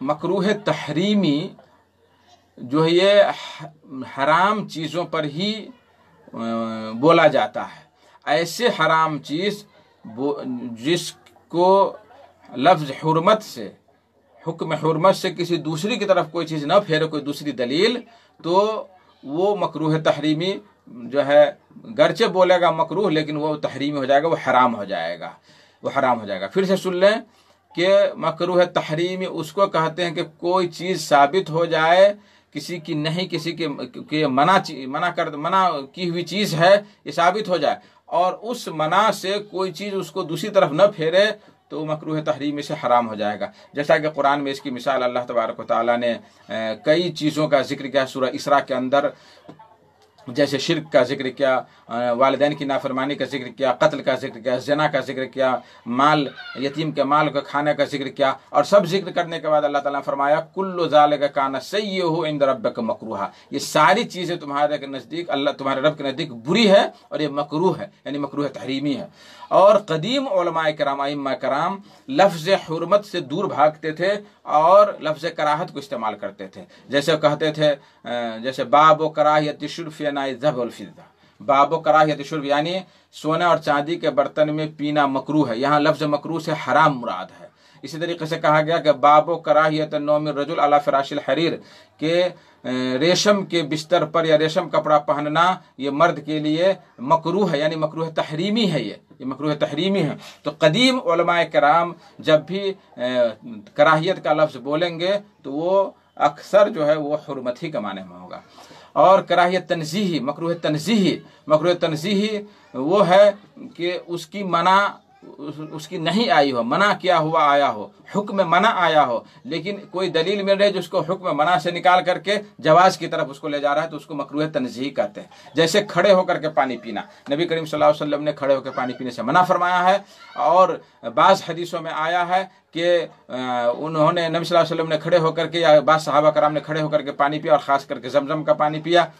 मकरूह तहरीमी जो है ये हराम चीज़ों पर ही बोला जाता है। ऐसे हराम चीज़ जिसको लफ्ज़ हुर्मत से, हुक्म हुर्मत से किसी दूसरी की तरफ कोई चीज़ न फेरे, कोई दूसरी दलील, तो वो मकरूह तहरीमी जो है, गरचे बोलेगा मकरूह लेकिन वो तहरीमी हो जाएगा, वो हराम हो जाएगा। वो हराम हो जाएगा। फिर से सुन लें कि मकरूह तहरीमी उसको कहते हैं कि कोई चीज़ साबित हो जाए किसी की नहीं, किसी के मना की हुई चीज़ है ये साबित हो जाए और उस मना से कोई चीज़ उसको दूसरी तरफ न फेरे तो मकरूह तहरीमी से हराम हो जाएगा। जैसा कि कुरान में इसकी मिसाल अल्लाह तबारक व तआला ने कई चीज़ों का जिक्र किया सूरह इसरा के अंदर, जैसे शिर्क का जिक्र किया, वालिदैन की नाफरमानी का जिक्र किया, कत्ल का जिक्र किया, ज़िना का जिक्र किया, माल यतीम के माल को खाने का जिक्र किया, और सब जिक्र करने के बाद अल्लाह ताला ने फरमाया कुल्लु ज़ालिका काना सय्युहु इंद रब्बिक मकरूहा, ये सारी चीज़ें तुम्हारे नज़दीक अल्लाह तुम्हारे रब के नज़दीक बुरी है और ये मकरूह है, यानी मकरूह तहरीमी है। और कदीम उलमाए किराम अइम्मा किराम लफ्ज़ हुर्मत से दूर भागते थे और लफ्ज़ कराहत को इस्तेमाल करते थे। जैसे कहते थे, जैसे बाब कराहियत शुर्फ यानी ज़हब वल फिज़्ज़ा, बाब कराहियत शुर्फ यानी सोने और चांदी के बर्तन में पीना मकरूह है, यहाँ लफ्ज़ मकरूह से हराम मुराद है। इसी तरीके से कहा गया कि बाबो कराहियत नौम रजुल अला फिराशिल हरीर, के रेशम के बिस्तर पर या रेशम कपड़ा पहनना ये मर्द के लिए मकरूह है, यानी मकरूह तहरीमी है, ये मकरूह तहरीमी है। तो कदीम उलमाए किराम जब भी कराहियत का लफ्ज़ बोलेंगे तो वो अक्सर जो है वो हुर्मत ही के माने में होगा। और कराहियत तनज़ीही, मकरूह तनज़ीही वो है कि उसकी मना उसकी नहीं आई हो, मना किया हुआ आया हो, हुक्म मना आया हो, लेकिन कोई दलील मिल रही है जो उसको हुक्म मना से निकाल करके जवाज की तरफ उसको ले जा रहा है, तो उसको मकरूह तनज़ीही कहते हैं। जैसे खड़े होकर के पानी पीना, नबी करीम सल्लल्लाहु अलैहि वसल्लम ने खड़े होकर पानी पीने से मना फरमाया है, और बाज़ हदीसों में आया है कि उन्होंने नबी सल्लल्लाहु अलैहि वसल्लम ने खड़े होकर के या बाज़ सहाबा कराम ने खड़े होकर के पानी पिया, और ख़ास करके ज़मज़म का पानी पिया।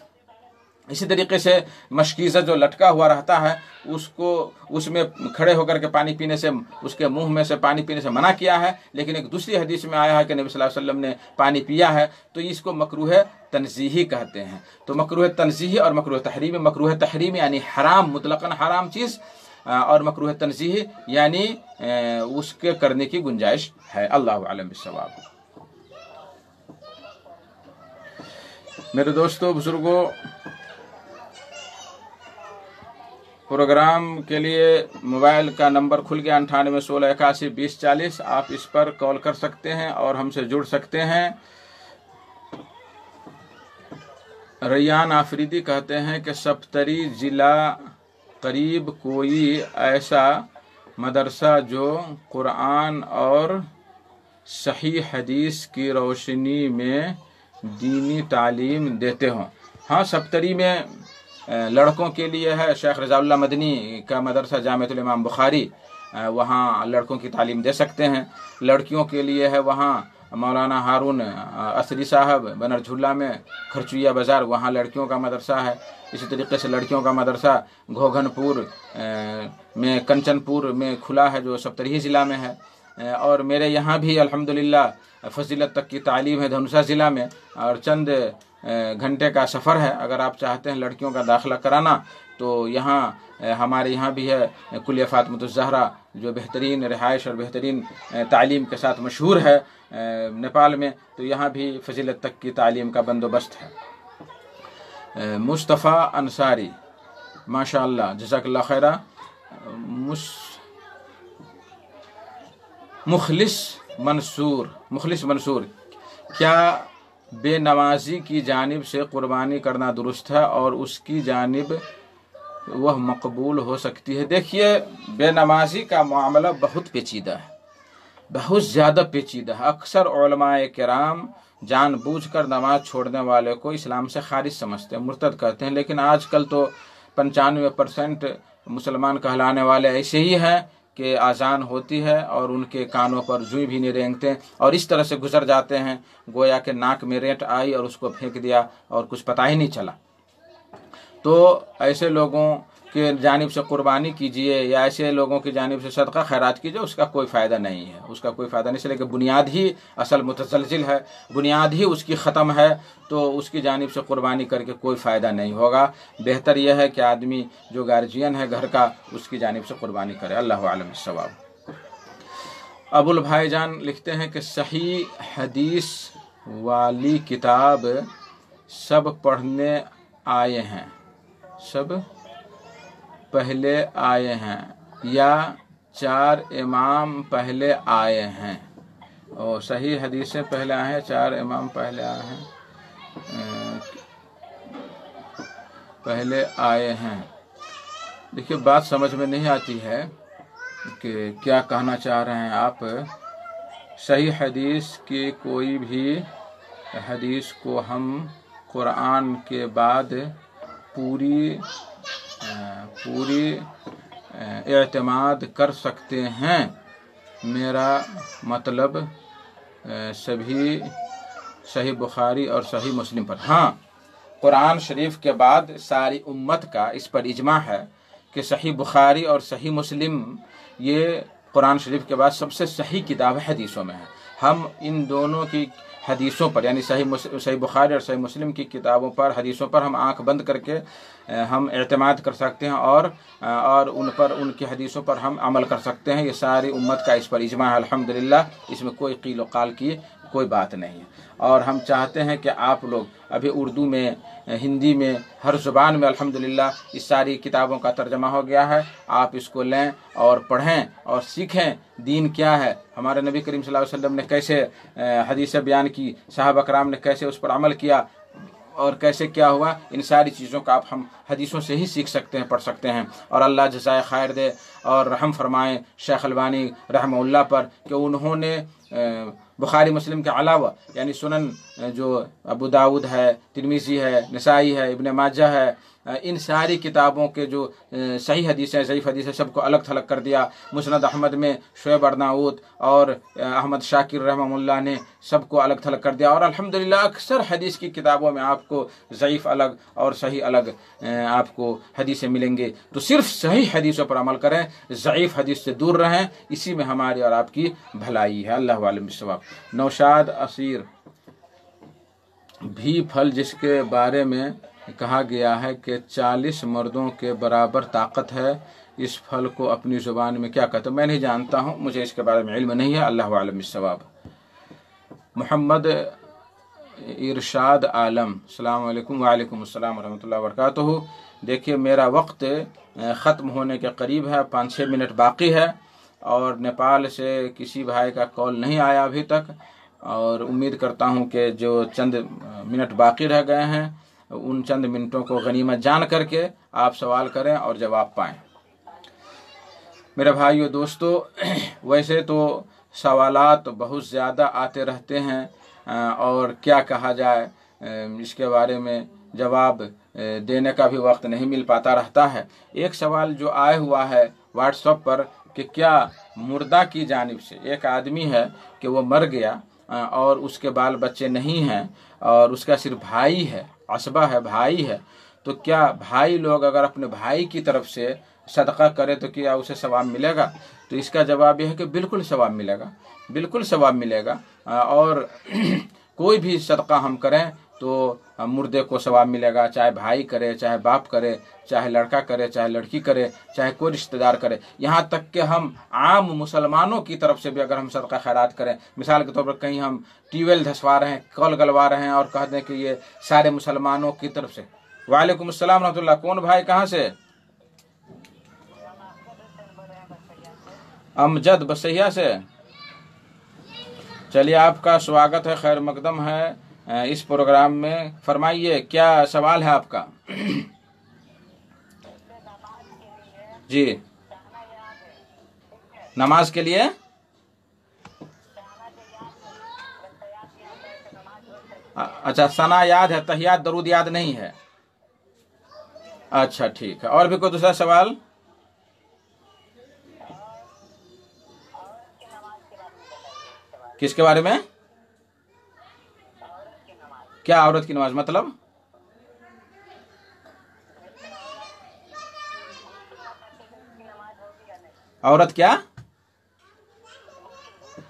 इसी तरीके से मशकीज़ा जो लटका हुआ रहता है उसको उसमें खड़े होकर के पानी पीने से, उसके मुंह में से पानी पीने से मना किया है, लेकिन एक दूसरी हदीस में आया है कि नबी सल्लल्लाहु अलैहि वसल्लम ने पानी पिया है, तो इसको मकरूह तनज़ीही कहते हैं। तो मकरूह तनज़ीही और मकरूह तहरीमी यानी हराम, मुतलक़न हराम चीज़, और मकरूह तनज़ीही यानी उसके करने की गुंजाइश है। अल्लाहु आलम बिस्सवाब। मेरे दोस्तों बुजुर्गों, प्रोग्राम के लिए मोबाइल का नंबर खुल गया 9816812040, आप इस पर कॉल कर सकते हैं और हमसे जुड़ सकते हैं। रैयान आफरीदी कहते हैं कि सप्तरी ज़िला करीब कोई ऐसा मदरसा जो कुरान और सही हदीस की रोशनी में दीनी तालीम देते हों। हाँ, सप्तरी में लड़कों के लिए है शेख रज़ाउल्लाह मदनी का मदरसा जामिअतुल इमाम बुखारी, वहाँ लड़कों की तालीम दे सकते हैं। लड़कियों के लिए है वहाँ मौलाना हारून असरी साहब बनरझुल्ला में खरचुया बाज़ार, वहाँ लड़कियों का मदरसा है। इसी तरीके से लड़कियों का मदरसा घोघनपुर में, कंचनपुर में खुला है जो सप्तरी ज़िला में है। और मेरे यहाँ भी अल्हम्दुलिल्लाह फजीलत तक की तालीम है धनुषा ज़िला में, और चंद घंटे का सफ़र है। अगर आप चाहते हैं लड़कियों का दाखिला कराना तो यहाँ हमारे यहाँ भी है कुलिया फ़ातिमतुज़ ज़हरा, जो बेहतरीन रिहाइश और बेहतरीन तालीम के साथ मशहूर है नेपाल में, तो यहाँ भी फजीलत तक की तालीम का बंदोबस्त है। मुस्तफ़ा अंसारी, माशाअल्लाह, जज़ाकल्लाह खैरा। मुखलिस मंसूर, क्या बेनमाजी की जानिब से कुर्बानी करना दुरुस्त है और उसकी जानिब वह मकबूल हो सकती है? देखिए, बेनमाजी का मामला बहुत पेचीदा है, बहुत ज़्यादा पेचीदा है। अक्सर उलमाए किराम जानबूझकर नमाज छोड़ने वाले को इस्लाम से खारिज समझते हैं, मुर्तद कहते हैं। लेकिन आजकल तो 95% मुसलमान कहलाने वाले ऐसे ही हैं कि आज़ान होती है और उनके कानों पर जूं भी नहीं रेंगते, और इस तरह से गुजर जाते हैं गोया के नाक में रेंट आई और उसको फेंक दिया और कुछ पता ही नहीं चला। तो ऐसे लोगों के जानिब से कुर्बानी कीजिए या ऐसे लोगों की जानिब से सदका खैरात कीजिए, उसका कोई फ़ायदा नहीं है, उसका कोई फ़ायदा नहीं। इसलिए कि बुनियाद ही असल मुतज़लज़िल है, बुनियाद ही उसकी ख़त्म है, तो उसकी जानिब से कुर्बानी करके कोई फ़ायदा नहीं होगा। बेहतर यह है कि आदमी जो गार्जियन है घर का, उसकी जानिब से कुर्बानी करे। अल्लाहु आलम बिस्सवाब। अबुल भाईजान लिखते हैं कि सही हदीस वाली किताब सब पढ़ने आए हैं, सब पहले आए हैं या 4 इमाम पहले आए हैं। और सही हदीसें पहले आए हैं, 4 इमाम पहले आए हैं, पहले आए हैं। देखिए बात समझ में नहीं आती है कि क्या कहना चाह रहे हैं आप। सही हदीस की कोई भी हदीस को हम कुरान के बाद पूरी एतमाद कर सकते हैं। मेरा मतलब सभी सही बुखारी और सही मुस्लिम पर। हाँ, कुरान शरीफ के बाद सारी उम्मत का इस पर इजमा है कि सही बुखारी और सही मुस्लिम ये कुरान शरीफ के बाद सबसे सही किताब हदीसों में है। हम इन दोनों की हदीसों पर यानी सही बुखारी और सही मुस्लिम की किताबों पर, हदीसों पर हम आंख बंद करके हम एतमाद कर सकते हैं और उन पर, उनकी हदीसों पर हम अमल कर सकते हैं। ये सारी उम्मत का इस पर इजमा है अल्हम्दुलिल्लाह। इसमें कोई कील व काल की कोई बात नहीं है। और हम चाहते हैं कि आप लोग अभी उर्दू में, हिंदी में, हर ज़ुबान में अल्हम्दुलिल्लाह इस सारी किताबों का तर्जमा हो गया है। आप इसको लें और पढ़ें और सीखें दीन क्या है, हमारे नबी करीम सल्लल्लाहु अलैहि वसल्लम ने कैसे हदीसें बयान की, सहाबा कराम ने कैसे उस पर अमल किया और कैसे क्या हुआ। इन सारी चीज़ों का आप हम हदीसों से ही सीख सकते हैं, पढ़ सकते हैं। और अल्लाह जज़ाए खैर दे और रहम फरमाएँ शेख अलबानी रहमहुल्लाह पर कि उन्होंने बुखारी मुस्लिम के अलावा यानी सुनन जो अबू दाऊद है, तिरमिज़ी है, नसाई है, इब्न माजा है, इन सारी किताबों के जो सही हदीसें, ज़ईफ़ हदीसें सबको अलग थलग कर दिया। मुस्नद अहमद में शुएब अर्नाऊत और अहमद शाकिर रहमहुल्लाह ने सबको अलग थलग कर दिया। और अल्हम्दुलिल्लाह अक्सर हदीस की किताबों में आपको ज़ईफ़ अलग और सही अलग आपको हदीसें मिलेंगे। तो सिर्फ सही हदीसों पर अमल करें, ज़ईफ़ हदीस से दूर रहें, इसी में हमारी और आपकी भलाई है। अल्लाहु आलम बिस्सवाब। नौशाद असीर भी फल जिसके बारे में कहा गया है कि 40 मर्दों के बराबर ताकत है, इस फल को अपनी ज़ुबान में क्या कहते हैं? मैं नहीं जानता हूँ, मुझे इसके बारे में इल्म नहीं है। अल्लाहु आलम बिस्सवाब। मोहम्मद इरशाद आलम, अस्सलाम वालेकुम। वालेकुम अस्सलाम रहमतुल्लाहि व बरकातुहू। देखिए मेरा वक्त ख़त्म होने के करीब है, 5-6 मिनट बाकी है और नेपाल से किसी भाई का कॉल नहीं आया अभी तक। और उम्मीद करता हूं कि जो चंद मिनट बाकी रह गए हैं उन चंद मिनटों को गनीमत जान करके आप सवाल करें और जवाब पाएं। मेरे भाइयों दोस्तों, वैसे तो सवालात बहुत ज़्यादा आते रहते हैं और क्या कहा जाए इसके बारे में जवाब देने का भी वक्त नहीं मिल पाता रहता है। एक सवाल जो आया हुआ है व्हाट्सएप पर कि क्या मुर्दा की जानिब से, एक आदमी है कि वो मर गया और उसके बाल बच्चे नहीं हैं और उसका सिर्फ भाई है, असबा है, भाई है, तो क्या भाई लोग अगर अपने भाई की तरफ से सदका करे तो क्या उसे सवाब मिलेगा? तो इसका जवाब यह है कि बिल्कुल सवाब मिलेगा, बिल्कुल सवाब मिलेगा। और कोई भी सदका हम करें तो मुर्दे को सवाब मिलेगा, चाहे भाई करे, चाहे बाप करे, चाहे लड़का करे, चाहे लड़की करे, चाहे कोई रिश्तेदार करे। यहाँ तक कि हम आम मुसलमानों की तरफ से भी अगर हम सदका खैरात करें, मिसाल के तौर पर कहीं हम ट्यूबवेल धसवा रहे हैं, कल गलवा रहे हैं और कह दें कि ये सारे मुसलमानों की तरफ से। वालेकुम अस्सलाम रहमतुल्लाह। कौन भाई, कहाँ से? अमजद बसैया से। चलिए आपका स्वागत है, खैर मकदम है इस प्रोग्राम में। फरमाइए क्या सवाल है आपका? जी, नमाज के लिए अच्छा, सना याद है, तहियात दरूद याद नहीं है। अच्छा ठीक है, और भी कोई दूसरा सवाल? किसके बारे में? क्या औरत की नमाज मतलब? औरत क्या?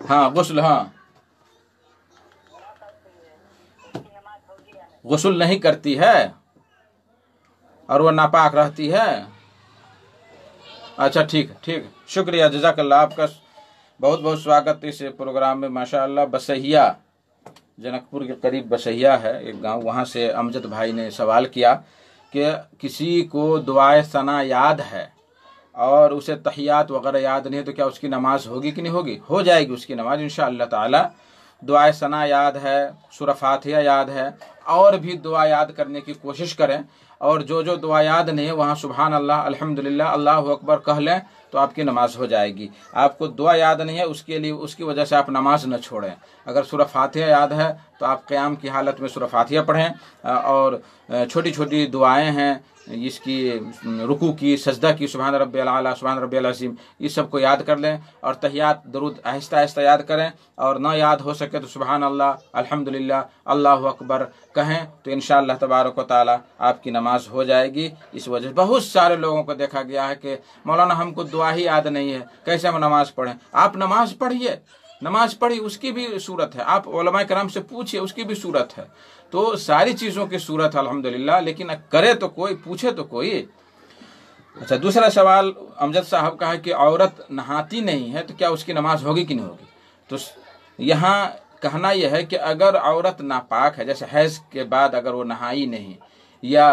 हाँ गुस्ल, हाँ गुस्ल नहीं करती है और वो नापाक रहती है। अच्छा ठीक ठीक, शुक्रिया, जज़ाकल्लाह। आपका बहुत बहुत स्वागत इस प्रोग्राम में माशाअल्लाह। बसहिया, जनकपुर के करीब बसहिया है एक गांव, वहां से अमजद भाई ने सवाल किया कि किसी को दुआए सना याद है اور اسے تحیات وغیرہ یاد نہیں ہے تو کیا اس کی نماز ہوگی کہ نہیں ہوگی؟ ہو جائے گی اس کی نماز انشاءاللہ تعالی۔ دعائے ثنا یاد ہے، سورہ فاتحہ یاد ہے، اور بھی دعا یاد کرنے کی کوشش کریں، اور جو دعا یاد نہیں ہے وہاں سبحان اللہ، الحمدللہ، اللہ اکبر کہہ لیں تو آپ کی نماز ہو جائے گی۔ آپ کو دعا یاد نہیں ہے اس کی وجہ سے آپ نماز نہ چھوڑیں۔ اگر سورہ فاتحہ یاد ہے تو آپ قیام کی حالت میں سورہ فاتحہ پڑھیں، اور چھوٹی چھوٹی دعائیں ہیں اس کی، رکوع کی، سجدہ کی، سبحان ربی الاعلیٰ، سبحان ربی العظیم، یہ سب کو یاد کر لیں، اور تحیات درود آہستہ آہستہ یاد کریں، اور نہ یاد ہو سکے تو سبحان اللہ، الحمدللہ، اللہ اکبر کہیں تو انشاءاللہ تبارک و تعالی آپ کی نماز ہو جائے گی۔ اس وجہ سے بہت سارے لوگوں کو دیکھا گیا ہے کہ مولانا ہم کو دعا ہی یاد نہیں ہے، کیسے ہم نماز پڑھیں؟ آپ نماز پڑھیے، نماز پڑھی اس کی بھی صورت ہے، آپ علماء کرام سے پوچھئے اس کی بھی صورت ہے، تو ساری چیزوں کی صورت ہے الحمدللہ، لیکن کرے تو کوئی، پوچھے تو کوئی۔ اچھا، دوسرا سوال امجد صاحب کا ہے کہ عورت نہاتی نہیں ہے تو کیا اس کی نماز ہوگی کہ نہیں ہوگی؟ تو یہاں کہنا یہ ہے کہ اگر عورت ناپاک ہے، جیسے حیض کے بعد اگر وہ نہائی نہیں، یا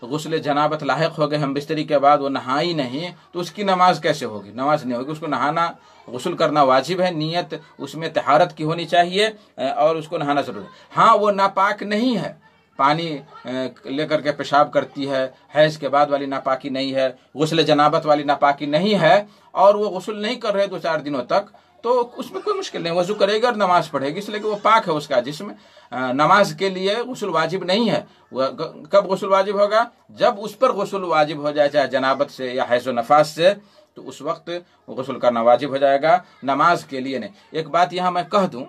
غسل جنابت لاحق ہو گئے ہم بستری کے بعد وہ نہائی نہیں، تو اس کی نماز کیسے ہوگی؟ نماز نہیں ہوگی۔ اس کو نہانا، غسل کرنا واجب ہے، نیت اس میں طہارت کی ہونی چاہیے، اور اس کو نہانا ضروری ہے۔ ہاں وہ ناپاک نہیں ہے، پانی لے کر کے پیشاب کرتی ہے، حیض کے بعد والی ناپاکی نہیں ہے، غسل جنابت والی ناپاکی نہیں ہے، اور وہ غسل نہیں کر رہے 2-4 دنوں تک، تو اس میں کوئی مشکل نہیں، وضو کرے گا اور نماز پڑھے گی، اس لیے کہ وہ پاک ہے اس کا جسم۔ نماز کے لیے غسل واجب نہیں ہے۔ کب غسل واجب ہوگا؟ جب اس پر غسل واجب ہو جائے، چاہے جنابت سے یا حیض و نفاس سے، تو اس وقت غسل کرنا واجب ہو جائے گا، نماز کے لیے نہیں۔ ایک بات یہاں میں کہہ دوں،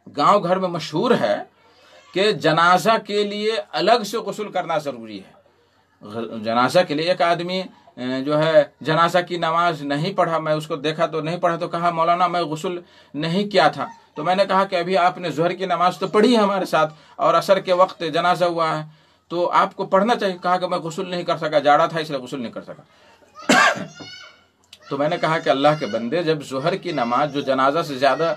گاؤں گھر میں مشہور ہے کہ جنازہ کے لیے الگ سے غسل کرنا ضروری ہے۔ جنازہ کے لیے ایک آدمی جو ہے جنازہ کی نماز نہیں پڑھا، میں اس کو دیکھا تو نہیں پڑھا، تو کہا مولانا میں غسل نہیں کیا تھا، تو میں نے کہا کہ ابھی آپ نے ظہر کی نماز تو پڑھی ہے ہمارے ساتھ، اور عصر کے وقت جنازہ ہوا ہے، تو آپ کو پڑھنا چاہیے۔ کہا کہ میں غسل نہیں کر سکا، جاڑا تھا اس لیے غسل نہیں کر سکا۔ تو میں نے کہا کہ اللہ کے بندے، جب ظہر کی نماز جو جنازہ سے زیادہ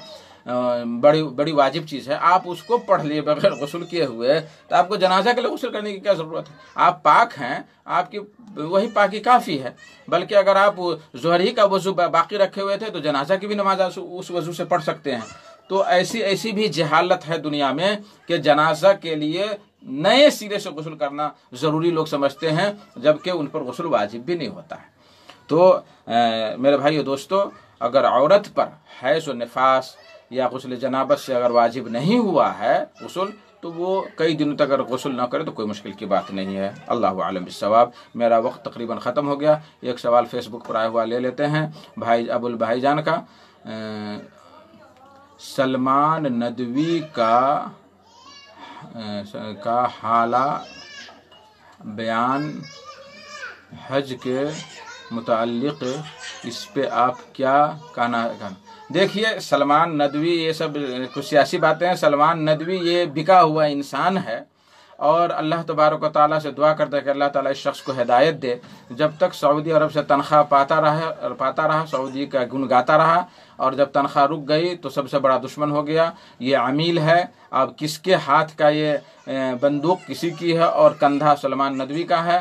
بڑی واجب چیز ہے، آپ اس کو پڑھ لیے بغیر غسل کیے ہوئے، تو آپ کو جنازہ کے لیے غسل کرنے کی کیا ضرورت ہے؟ آپ پاک ہیں، آپ کی وہی پاکی کافی ہے۔ بلکہ اگر آپ ظہر ہی کا وضو باقی رکھے ہوئے تھے تو جنازہ کی بھی نماز اس وضو سے پڑھ سکتے ہیں۔ تو ایسی بھی جہالت ہے دنیا میں کہ جنازہ کے لیے نئے سرے سے غسل کرنا ضروری لوگ سمجھتے ہیں، جبکہ ان پر غسل واجب بھی نہیں ہوتا ہے۔ تو میرے بھائیو دوستو، اگر عورت پر حیض و نفاس یا غسل جنابت سے اگر واجب نہیں ہوا ہے غسل، تو وہ کئی دنوں تک اگر غسل نہ کرے تو کوئی مشکل کی بات نہیں ہے۔ اللہ عالم بالصواب۔ میرا وقت تقریباً ختم ہو گیا۔ ایک سوال فیس بک پر آیا ہوا لے لیتے ہیں، بھائی ابو البھائی جان کا۔ سلمان ندوی کا حالہ بیان حج کے متعلق، اس پہ آپ کیا کہنا؟ دیکھیے، سلمان ندوی، یہ سب کچھ سیاسی باتیں ہیں۔ سلمان ندوی یہ بکا ہوا انسان ہے، اور اللہ تبارک و تعالیٰ سے دعا کرتا ہے کہ اللہ تعالیٰ اس شخص کو ہدایت دے۔ جب تک سعودی عرب سے تنخواہ پاتا رہا، سعودی کا گن گاتا رہا، اور جب تنخواہ رک گئی تو سب سے بڑا دشمن ہو گیا۔ یہ عمیل ہے، اب کس کے ہاتھ کا یہ بندوق کسی کی ہے اور کندھا سلمان ندوی کا ہے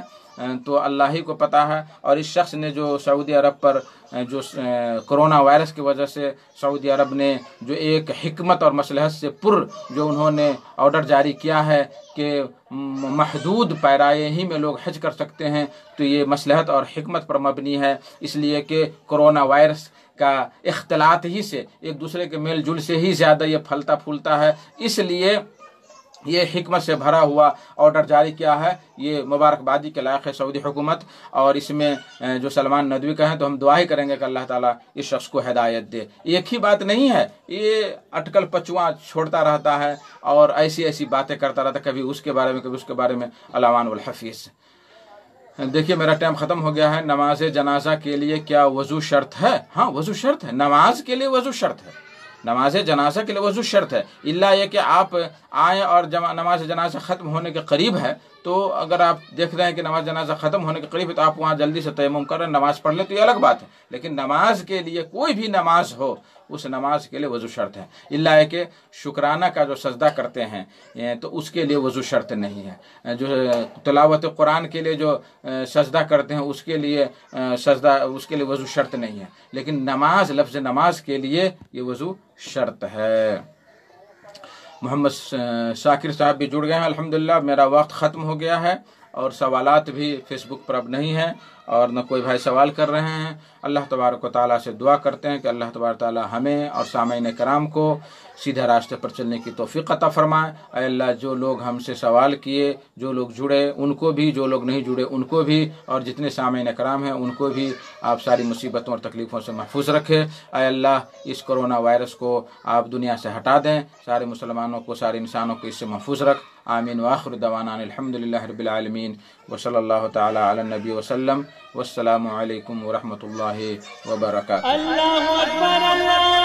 تو اللہ ہی کو پتہ ہے۔ اور اس شخص نے جو سعودی عرب پر جو کرونا وائرس کی وجہ سے سعودی عرب نے جو ایک حکمت اور مصلحت سے جو انہوں نے آرڈر جاری کیا ہے کہ محدود پیرائے ہی میں لوگ حج کر سکتے ہیں، تو یہ مصلحت اور حکمت پر مبنی ہے، اس لیے کہ کرونا وائرس کا اختلاط ہی سے، ایک دوسرے کے میل جل سے ہی زیادہ یہ پھلتا پھولتا ہے، اس لیے یہ حکمت سے بھرا ہوا آرڈر جاری کیا ہے۔ یہ مبارکبادی کے لائق ہے سعودی حکومت، اور اس میں جو سلمان ندوی کا ہے تو ہم دعا ہی کریں گے کہ اللہ تعالیٰ اس شخص کو ہدایت دے۔ ایک ہی بات نہیں ہے، یہ اٹکل پچواں چھوڑتا رہتا ہے اور ایسی باتیں کرتا رہتا ہے، کبھی اس کے بارے میں کبھی اس کے بارے میں، الامان الحفیظ۔ دیکھیے میرا ٹائم ختم ہو گیا ہے۔ نماز جنازہ کے لیے کیا وضو شرط ہے؟ ہاں وضو شرط ہے، نماز کے لیے وضو شرط ہے، نماز جنازہ کے لیے وضو شرط ہے، الا یہ کہ آپ آئیں اور نماز جنازہ ختم ہونے کے قریب ہے تو اگر آپ دیکھ رہے ہیں کہ نماز جنازہ ختم ہونے کے قریب ہے تو آپ وہاں جلدی سے تیمم کر رہے ہیں، نماز پڑھ لیں تو یہ الگ بات ہے، لیکن نماز کے لیے کوئی بھی نماز ہو اس نماز کے لیے وضو شرط ہے، الا ہے کہ شکرانہ کا جو سجدہ کرتے ہیں تو اس کے لیے وضو شرط نہیں ہے، جو تلاوت قرآن کے لیے جو سجدہ کرتے ہیں اس کے لیے وضو شرط نہیں ہے، لیکن نماز، لفظ نماز کے لیے یہ وضو شرط ہے۔ محمد شاکر صاحب بھی جڑ گئے ہیں الحمدللہ۔ میرا وقت ختم ہو گیا ہے اور سوالات بھی فیس بک پر اب نہیں ہیں اور نہ کوئی بھائی سوال کر رہے ہیں۔ اللہ تبارک و تعالیٰ سے دعا کرتے ہیں کہ اللہ تبارک و تعالیٰ ہمیں اور سامعین کرام کو سیدھے راستے پر چلنے کی توفیق عطا فرمائے۔ اے اللہ، جو لوگ ہم سے سوال کیے، جو لوگ جڑے ان کو بھی، جو لوگ نہیں جڑے ان کو بھی، اور جتنے سامعین کرام ہیں ان کو بھی آپ ساری مصیبتوں اور تکلیفوں سے محفوظ رکھے۔ اے اللہ، اس کرونا وائرس کو آپ دنیا سے ہٹا دیں، سارے مسلمانوں کو، سارے انسانوں کو اس سے محفوظ رکھ۔ آمین وآخر دعوانا الحمدللہ رب العالمین وصلی اللہ تعالی علی النبی وسلم، والسلام علیکم ورحمۃ اللہ وبرکاتہ۔ اللہ اکبر اللہ